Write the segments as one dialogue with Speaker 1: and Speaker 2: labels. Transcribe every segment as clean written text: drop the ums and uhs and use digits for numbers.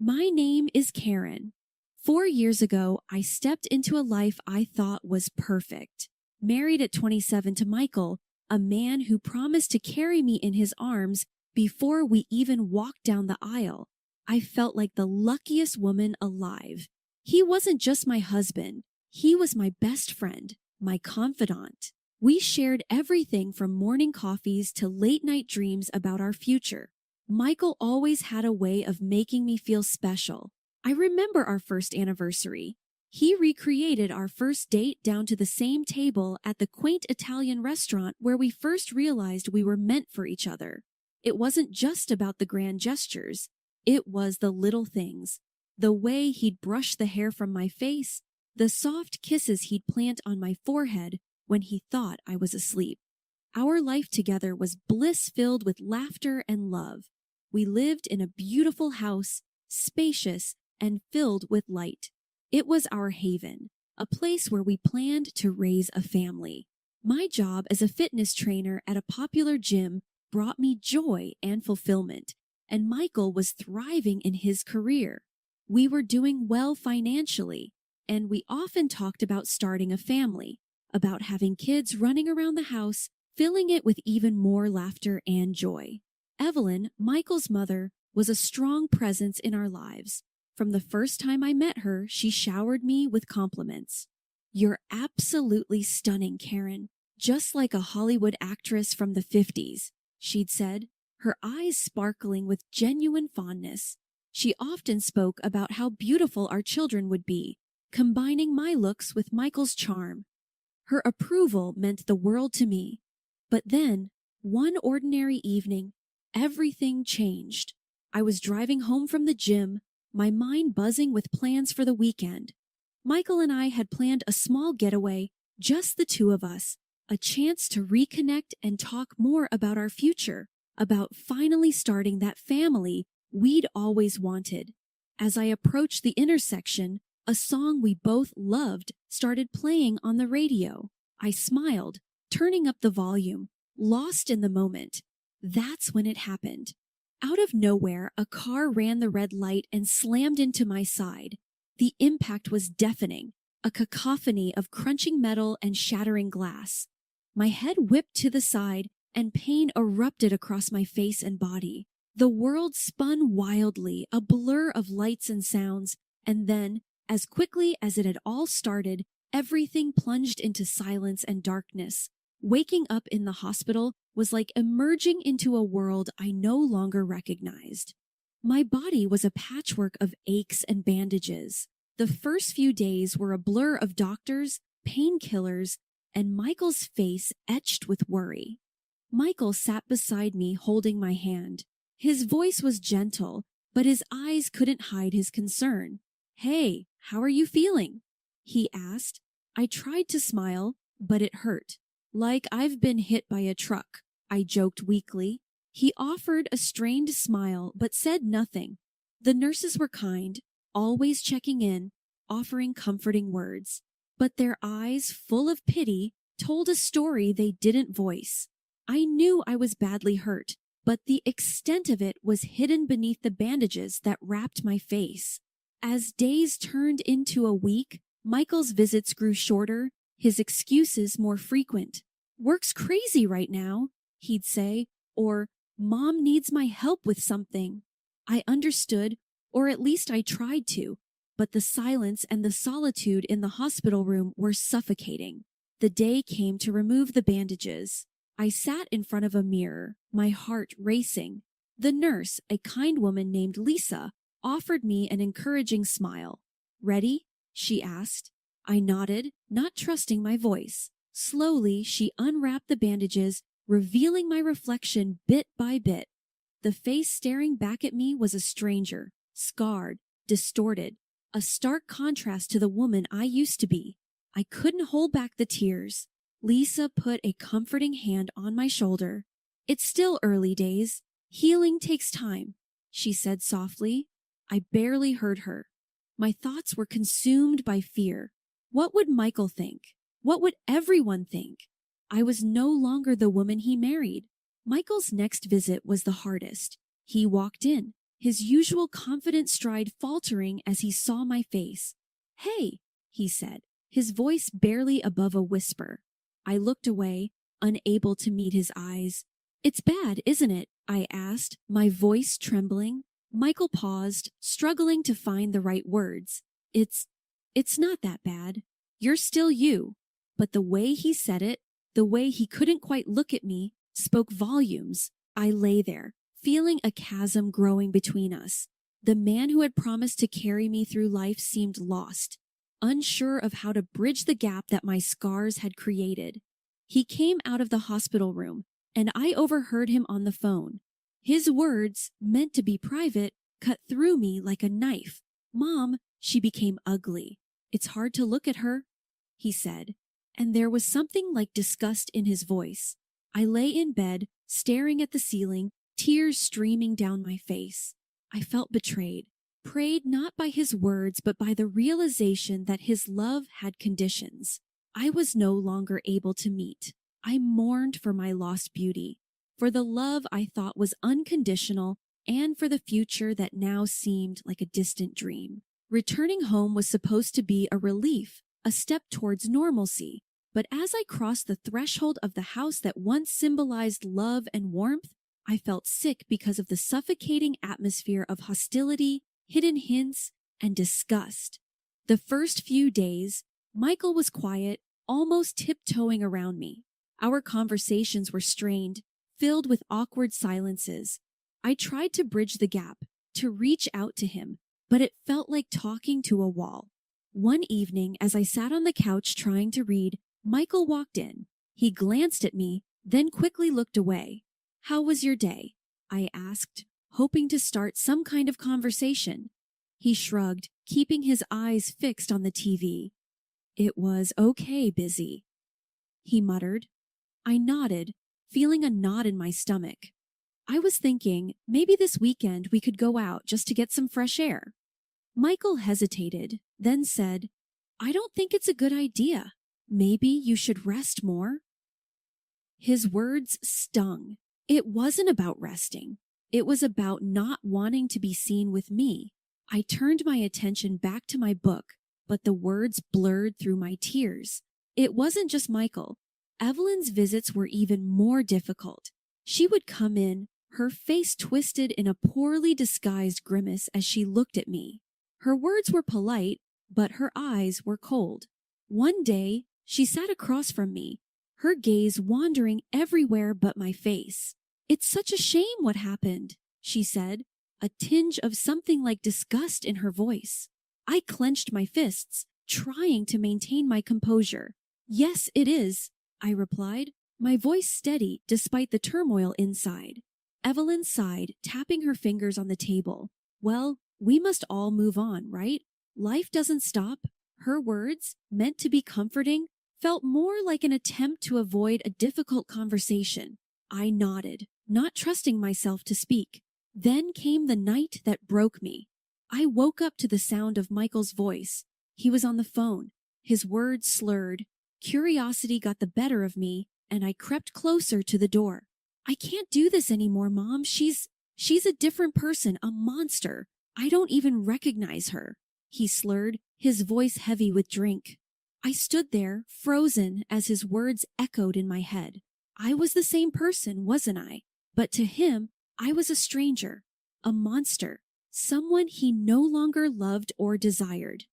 Speaker 1: My name is Karen. 4 years ago, I stepped into a life I thought was perfect. Married at 27 to Michael, a man who promised to carry me in his arms before we even walked down the aisle. I felt like the luckiest woman alive. He wasn't just my husband. He was my best friend, my confidant. We shared everything from morning coffees to late-night dreams about our future. Michael always had a way of making me feel special. I remember our first anniversary. He recreated our first date down to the same table at the quaint Italian restaurant where we first realized we were meant for each other. It wasn't just about the grand gestures. It was the little things. The way he'd brush the hair from my face, the soft kisses he'd plant on my forehead when he thought I was asleep. Our life together was bliss-filled with laughter and love. We lived in a beautiful house, spacious and filled with light. It was our haven, a place where we planned to raise a family. My job as a fitness trainer at a popular gym brought me joy and fulfillment, and Michael was thriving in his career. We were doing well financially, and we often talked about starting a family, about having kids running around the house, filling it with even more laughter and joy. Evelyn, Michael's mother, was a strong presence in our lives. From the first time I met her, she showered me with compliments. "You're absolutely stunning, Karen, just like a Hollywood actress from the 50s, she'd said, her eyes sparkling with genuine fondness. She often spoke about how beautiful our children would be, combining my looks with Michael's charm. Her approval meant the world to me. But then, one ordinary evening, everything changed. I was driving home from the gym, my mind buzzing with plans for the weekend. Michael and I had planned a small getaway, just the two of us, a chance to reconnect and talk more about our future, about finally starting that family we'd always wanted. As I approached the intersection, a song we both loved started playing on the radio. I smiled, turning up the volume, lost in the moment. That's when it happened. Out of nowhere, a car ran the red light and slammed into my side. The impact was deafening, a cacophony of crunching metal and shattering glass. My head whipped to the side, and pain erupted across my face and body. The world spun wildly, a blur of lights and sounds, and then, as quickly as it had all started, everything plunged into silence and darkness. Waking up in the hospital was like emerging into a world I no longer recognized. My body was a patchwork of aches and bandages. The first few days were a blur of doctors, painkillers, and Michael's face etched with worry. Michael sat beside me holding my hand. His voice was gentle, but his eyes couldn't hide his concern. "Hey, how are you feeling?" he asked. I tried to smile, but it hurt. "Like I've been hit by a truck," I joked weakly. He offered a strained smile, but said nothing. The nurses were kind, always checking in, offering comforting words. But their eyes, full of pity, told a story they didn't voice. I knew I was badly hurt, but the extent of it was hidden beneath the bandages that wrapped my face. As days turned into a week, Michael's visits grew shorter, his excuses more frequent. "Work's crazy right now," he'd say, or "Mom needs my help with something." I understood, or at least I tried to, but the silence and the solitude in the hospital room were suffocating. The day came to remove the bandages. I sat in front of a mirror, my heart racing. The nurse, a kind woman named Lisa, offered me an encouraging smile. "Ready?" she asked. I nodded, not trusting my voice. Slowly, she unwrapped the bandages, revealing my reflection bit by bit. The face staring back at me was a stranger, scarred, distorted, a stark contrast to the woman I used to be. I couldn't hold back the tears. Lisa put a comforting hand on my shoulder. "It's still early days. Healing takes time," she said softly. I barely heard her. My thoughts were consumed by fear. What would Michael think? What would everyone think? I was no longer the woman he married. Michael's next visit was the hardest. He walked in, his usual confident stride faltering as he saw my face. "Hey," he said, his voice barely above a whisper. I looked away, unable to meet his eyes. "It's bad, isn't it?" I asked, my voice trembling. Michael paused, struggling to find the right words. It's not that bad. You're still you." But the way he said it, the way he couldn't quite look at me, spoke volumes. I lay there, feeling a chasm growing between us. The man who had promised to carry me through life seemed lost, unsure of how to bridge the gap that my scars had created. He came out of the hospital room, and I overheard him on the phone. His words, meant to be private, cut through me like a knife. "Mom," she became ugly. "It's hard to look at her," he said, and there was something like disgust in his voice. I lay in bed, staring at the ceiling, tears streaming down my face. I felt betrayed, preyed not by his words but by the realization that his love had conditions I was no longer able to meet. I mourned for my lost beauty, for the love I thought was unconditional, and for the future that now seemed like a distant dream. Returning home was supposed to be a relief, a step towards normalcy, but as I crossed the threshold of the house that once symbolized love and warmth, I felt sick because of the suffocating atmosphere of hostility, hidden hints, and disgust. The first few days, Michael was quiet, almost tiptoeing around me. Our conversations were strained, filled with awkward silences. I tried to bridge the gap, to reach out to him, but it felt like talking to a wall. One evening, as I sat on the couch trying to read, Michael walked in. He glanced at me, then quickly looked away. "How was your day?" I asked, hoping to start some kind of conversation. He shrugged, keeping his eyes fixed on the TV. "It was okay, busy," he muttered. I nodded, feeling a knot in my stomach. I was thinking maybe this weekend we could go out just to get some fresh air. Michael hesitated, then said, "I don't think it's a good idea. Maybe you should rest more." His words stung. It wasn't about resting. It was about not wanting to be seen with me. I turned my attention back to my book, but the words blurred through my tears. It wasn't just Michael. Evelyn's visits were even more difficult. She would come in, her face twisted in a poorly disguised grimace as she looked at me. Her words were polite, but her eyes were cold. One day, she sat across from me, her gaze wandering everywhere but my face. "It's such a shame what happened," she said, a tinge of something like disgust in her voice. I clenched my fists, trying to maintain my composure. "Yes, it is," I replied, my voice steady despite the turmoil inside. Evelyn sighed, tapping her fingers on the table. "Well, we must all move on, right? Life doesn't stop." Her words, meant to be comforting, felt more like an attempt to avoid a difficult conversation. I nodded, not trusting myself to speak. Then came the night that broke me. I woke up to the sound of Michael's voice. He was on the phone, his words slurred. Curiosity got the better of me, and I crept closer to the door. "I can't do this anymore, Mom. She's a different person, a monster. I don't even recognize her," he slurred, his voice heavy with drink. I stood there, frozen, as his words echoed in my head. I was the same person, wasn't I? But to him, I was a stranger, a monster, someone he no longer loved or desired.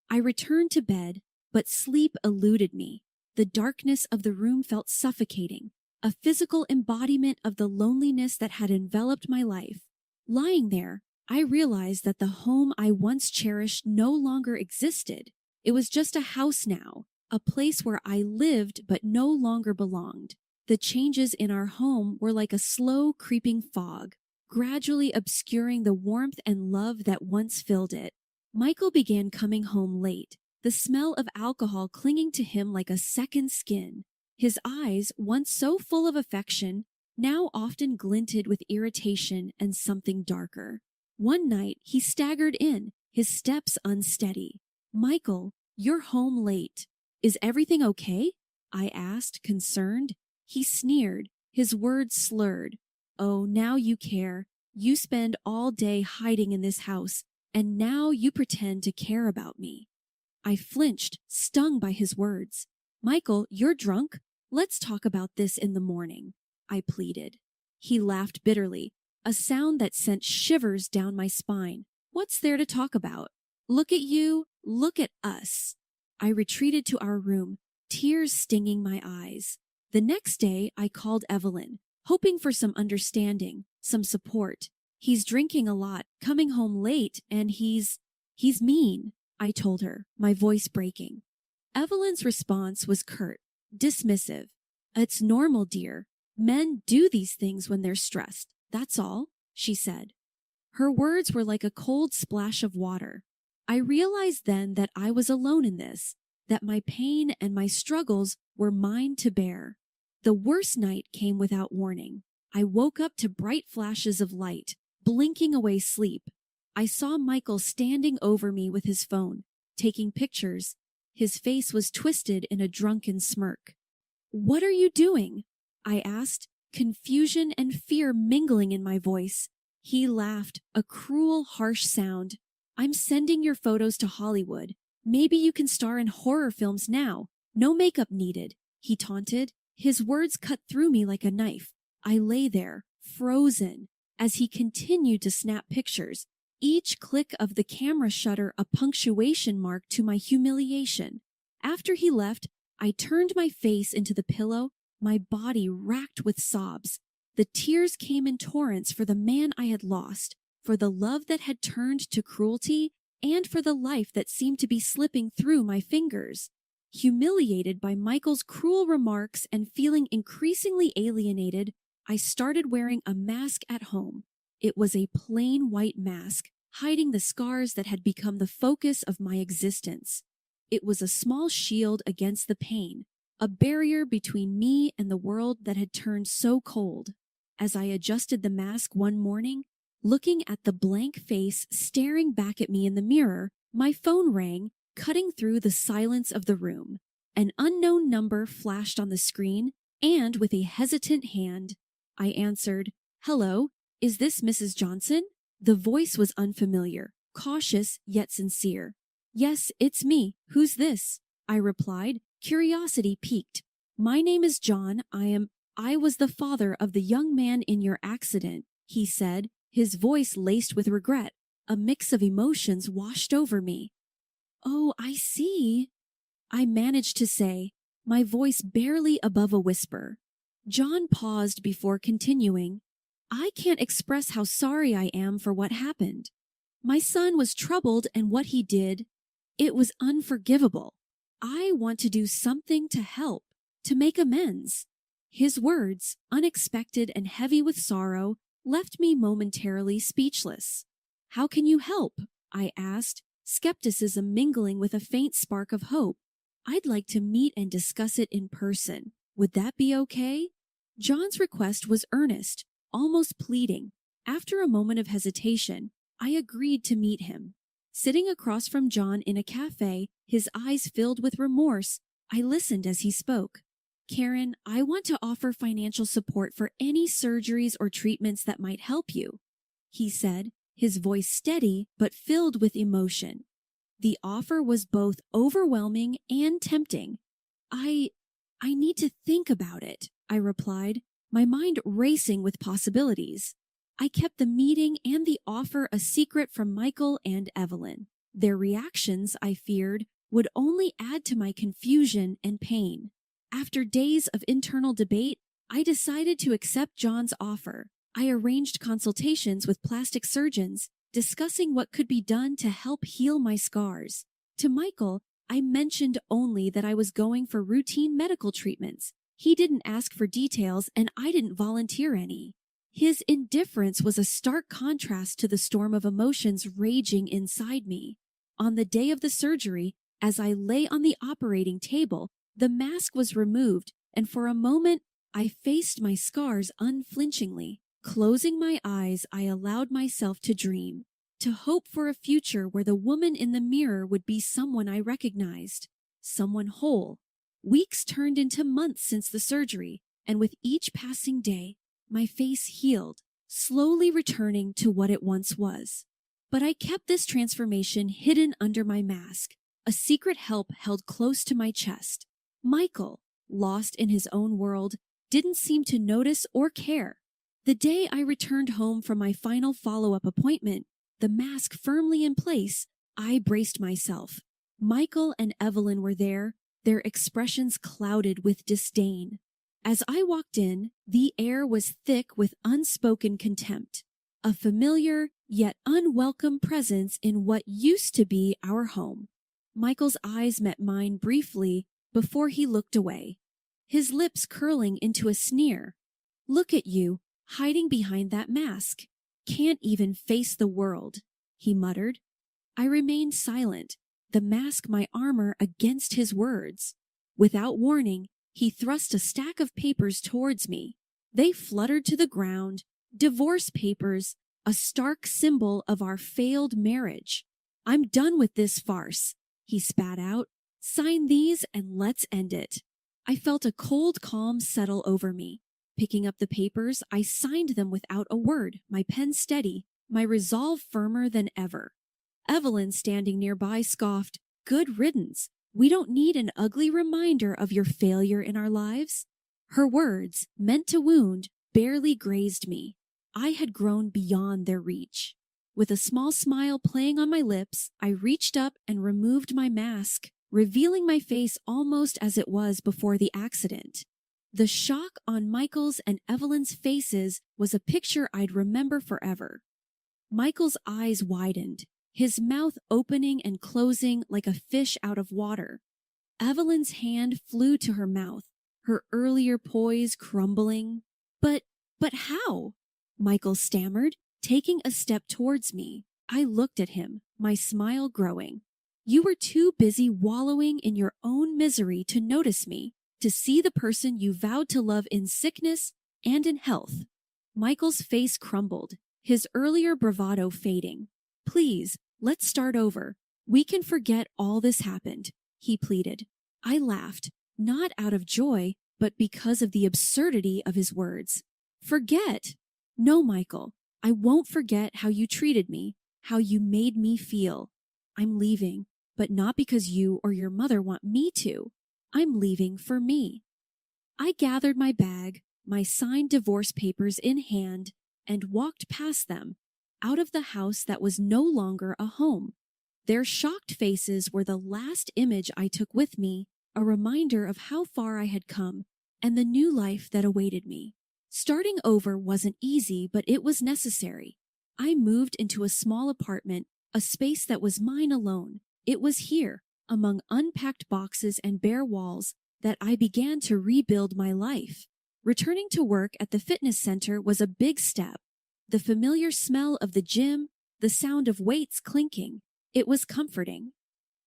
Speaker 1: I returned to bed, but sleep eluded me. The darkness of the room felt suffocating, a physical embodiment of the loneliness that had enveloped my life. Lying there, I realized that the home I once cherished no longer existed. It was just a house now, a place where I lived but no longer belonged. The changes in our home were like a slow creeping fog, gradually obscuring the warmth and love that once filled it. Michael began coming home late, the smell of alcohol clinging to him like a second skin. His eyes, once so full of affection, now often glinted with irritation and something darker. One night he staggered in, his steps unsteady. "Michael, you're home late. Is everything okay?" I asked, concerned. He sneered, his words slurred. "Oh, now you care. You spend all day hiding in this house, and now you pretend to care about me." I flinched, stung by his words. "Michael, you're drunk? Let's talk about this in the morning," I pleaded. He laughed bitterly, a sound that sent shivers down my spine. "What's there to talk about? Look at you, look at us." I retreated to our room, tears stinging my eyes. The next day, I called Evelyn, hoping for some understanding, some support. "He's drinking a lot, coming home late, and he's mean," I told her, my voice breaking. Evelyn's response was curt, dismissive. "It's normal, dear. Men do these things when they're stressed. That's all," she said. Her words were like a cold splash of water. I realized then that I was alone in this, that my pain and my struggles were mine to bear. The worst night came without warning. I woke up to bright flashes of light, blinking away sleep. I saw Michael standing over me with his phone, taking pictures. His face was twisted in a drunken smirk. "What are you doing?" I asked, confusion and fear mingling in my voice. He laughed, a cruel, harsh sound. "I'm sending your photos to Hollywood. Maybe you can star in horror films now. No makeup needed," he taunted. His words cut through me like a knife. I lay there, frozen, as he continued to snap pictures, each click of the camera shutter a punctuation mark to my humiliation. After he left, I turned my face into the pillow, my body racked with sobs. The tears came in torrents for the man I had lost, for the love that had turned to cruelty, and for the life that seemed to be slipping through my fingers. Humiliated by Michael's cruel remarks and feeling increasingly alienated, I started wearing a mask at home. It was a plain white mask, hiding the scars that had become the focus of my existence. It was a small shield against the pain, a barrier between me and the world that had turned so cold. As I adjusted the mask one morning, looking at the blank face staring back at me in the mirror, my phone rang, cutting through the silence of the room. An unknown number flashed on the screen, and with a hesitant hand, I answered, "Hello, is this Mrs. Johnson?" The voice was unfamiliar, cautious yet sincere. "Yes, it's me. Who's this?" I replied, curiosity piqued. "My name is John. I was the father of the young man in your accident," he said, his voice laced with regret. A mix of emotions washed over me. "Oh, I see," I managed to say, my voice barely above a whisper. John paused before continuing. "I can't express how sorry I am for what happened. My son was troubled, and what he did, it was unforgivable. I want to do something to help, to make amends." His words, unexpected and heavy with sorrow, left me momentarily speechless. "How can you help?" I asked, skepticism mingling with a faint spark of hope. "I'd like to meet and discuss it in person. Would that be okay?" John's request was earnest, almost pleading. After a moment of hesitation, I agreed to meet him. Sitting across from John in a cafe, his eyes filled with remorse, I listened as he spoke. "Karen, I want to offer financial support for any surgeries or treatments that might help you," he said, his voice steady but filled with emotion. The offer was both overwhelming and tempting. I need to think about it," I replied, my mind racing with possibilities. I kept the meeting and the offer a secret from Michael and Evelyn. Their reactions, I feared, would only add to my confusion and pain. After days of internal debate, I decided to accept John's offer. I arranged consultations with plastic surgeons, discussing what could be done to help heal my scars. To Michael, I mentioned only that I was going for routine medical treatments. He didn't ask for details, and I didn't volunteer any. His indifference was a stark contrast to the storm of emotions raging inside me. On the day of the surgery, as I lay on the operating table, the mask was removed, and for a moment I faced my scars unflinchingly. Closing my eyes, I allowed myself to dream, to hope for a future where the woman in the mirror would be someone I recognized, someone whole. Weeks turned into months since the surgery, and with each passing day, my face healed, slowly returning to what it once was. But I kept this transformation hidden under my mask, a secret help held close to my chest. Michael, lost in his own world, didn't seem to notice or care. The day I returned home from my final follow-up appointment, the mask firmly in place, I braced myself. Michael and Evelyn were there, their expressions clouded with disdain. As I walked in, the air was thick with unspoken contempt, a familiar yet unwelcome presence in what used to be our home. Michael's eyes met mine briefly before he looked away, his lips curling into a sneer. "Look at you, hiding behind that mask. Can't even face the world," he muttered. I remained silent, the mask my armor against his words. Without warning, he thrust a stack of papers towards me. They fluttered to the ground, divorce papers, a stark symbol of our failed marriage. "I'm done with this farce," he spat out. "Sign these and let's end it." I felt a cold calm settle over me. Picking up the papers, I signed them without a word, my pen steady, my resolve firmer than ever. Evelyn, standing nearby, scoffed, "Good riddance. We don't need an ugly reminder of your failure in our lives." Her words, meant to wound, barely grazed me. I had grown beyond their reach. With a small smile playing on my lips, I reached up and removed my mask, revealing my face almost as it was before the accident. The shock on Michael's and Evelyn's faces was a picture I'd remember forever. Michael's eyes widened, his mouth opening and closing like a fish out of water. Evelyn's hand flew to her mouth, her earlier poise crumbling. But how?" Michael stammered, taking a step towards me. I looked at him, my smile growing. "You were too busy wallowing in your own misery to notice me, to see the person you vowed to love in sickness and in health." Michael's face crumbled, his earlier bravado fading. "Please, let's start over. We can forget all this happened," he pleaded. I laughed, not out of joy, but because of the absurdity of his words. "Forget? No, Michael, I won't forget how you treated me, how you made me feel. I'm leaving, but not because you or your mother want me to. I'm leaving for me." I gathered my bag, my signed divorce papers in hand, and walked past them, out of the house that was no longer a home. Their shocked faces were the last image I took with me, a reminder of how far I had come and the new life that awaited me. Starting over wasn't easy, but it was necessary. I moved into a small apartment, a space that was mine alone. It was here, among unpacked boxes and bare walls, that I began to rebuild my life. Returning to work at the fitness center was a big step. The familiar smell of the gym, the sound of weights clinking, it was comforting.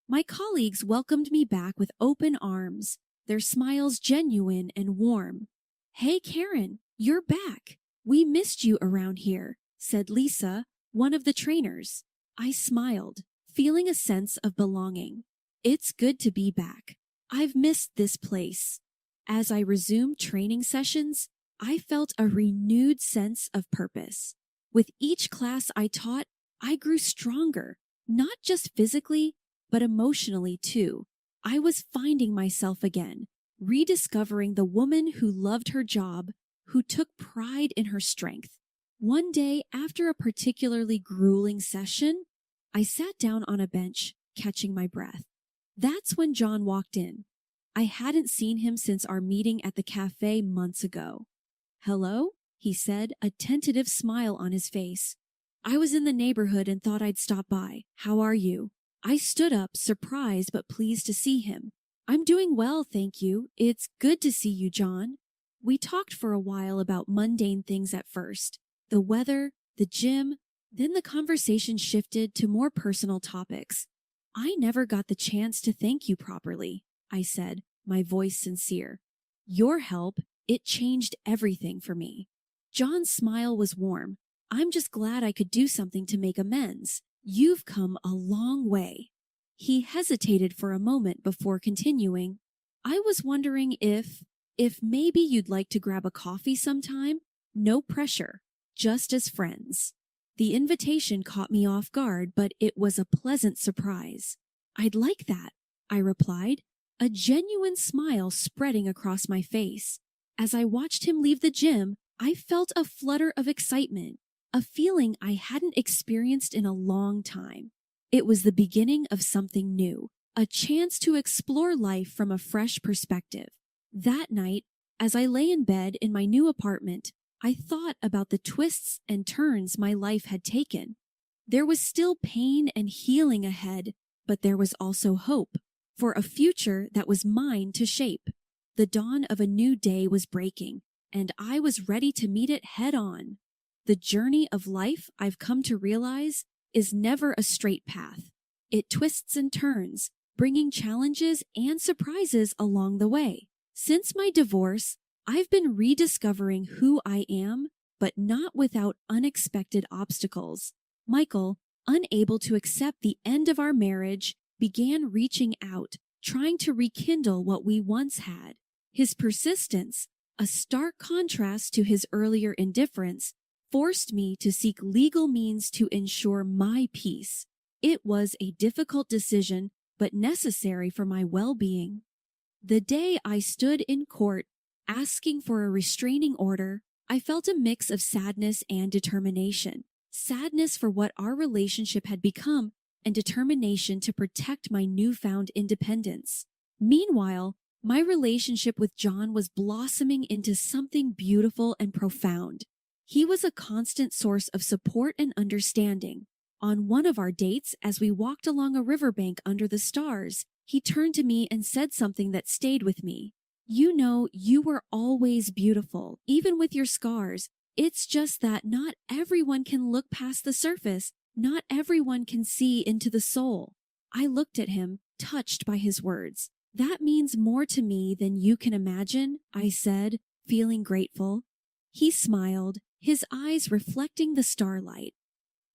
Speaker 1: My colleagues welcomed me back with open arms, their smiles genuine and warm. "Hey, Karen, you're back. We missed you around here," said Lisa, one of the trainers. I smiled, feeling a sense of belonging. It's good to be back. I've missed this place. As I resumed training sessions, I felt a renewed sense of purpose. With each class I taught, I grew stronger, not just physically, but emotionally too. I was finding myself again, rediscovering the woman who loved her job, who took pride in her strength. One day, after a particularly grueling session, I sat down on a bench, catching my breath. That's when John walked in. I hadn't seen him since our meeting at the cafe months ago. "Hello?" he said, a tentative smile on his face. "I was in the neighborhood and thought I'd stop by. How are you?" I stood up, surprised but pleased to see him. "I'm doing well, thank you. It's good to see you, John." We talked for a while about mundane things at first. The weather, the gym, then the conversation shifted to more personal topics. "I never got the chance to thank you properly," I said, my voice sincere. "Your help, it changed everything for me." John's smile was warm. "I'm just glad I could do something to make amends. You've come a long way." He hesitated for a moment before continuing. "I was wondering if maybe you'd like to grab a coffee sometime? No pressure. just as friends. The invitation caught me off guard, but it was a pleasant surprise. I'd like that, I replied, a genuine smile spreading across my face. As I watched him leave the gym, I felt a flutter of excitement, a feeling I hadn't experienced in a long time. It was the beginning of something new, a chance to explore life from a fresh perspective. That night, as I lay in bed in my new apartment, I thought about the twists and turns my life had taken. There was still pain and healing ahead, but there was also hope for a future that was mine to shape. The dawn of a new day was breaking, and I was ready to meet it head on. The journey of life, I've come to realize, is never a straight path. It twists and turns, bringing challenges and surprises along the way. Since my divorce, I've been rediscovering who I am, but not without unexpected obstacles. Michael, unable to accept the end of our marriage, began reaching out, trying to rekindle what we once had. His persistence, a stark contrast to his earlier indifference, forced me to seek legal means to ensure my peace. It was a difficult decision, but necessary for my well-being. The day I stood in court asking for a restraining order, I felt a mix of sadness and determination. Sadness for what our relationship had become, and determination to protect my newfound independence. Meanwhile, my relationship with John was blossoming into something beautiful and profound. He was a constant source of support and understanding. On one of our dates, as we walked along a riverbank under the stars, he turned to me and said something that stayed with me. You know, you were always beautiful, even with your scars. It's just that not everyone can look past the surface. Not everyone can see into the soul. I looked at him, touched by his words. That means more to me than you can imagine, I said, feeling grateful. He smiled, his eyes reflecting the starlight.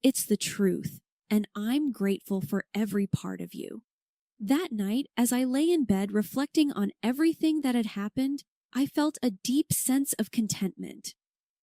Speaker 1: It's the truth, and I'm grateful for every part of you. That night, as I lay in bed reflecting on everything that had happened, I felt a deep sense of contentment.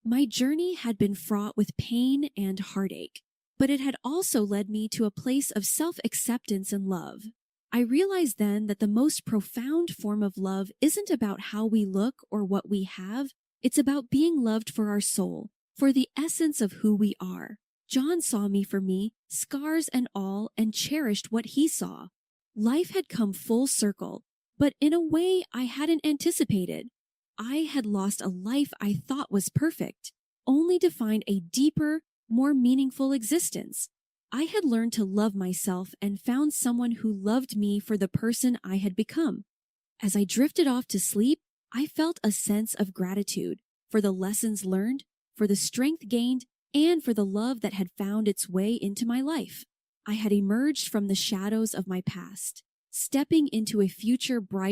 Speaker 1: My journey had been fraught with pain and heartache, but it had also led me to a place of self-acceptance and love. I realized then that the most profound form of love isn't about how we look or what we have. It's about being loved for our soul, for the essence of who we are. John saw me for me, scars and all, and cherished what he saw. Life had come full circle, but in a way I hadn't anticipated. I had lost a life I thought was perfect, only to find a deeper, more meaningful existence. I had learned to love myself and found someone who loved me for the person I had become. As I drifted off to sleep, I felt a sense of gratitude for the lessons learned, for the strength gained, and for the love that had found its way into my life. I had emerged from the shadows of my past, stepping into a future bright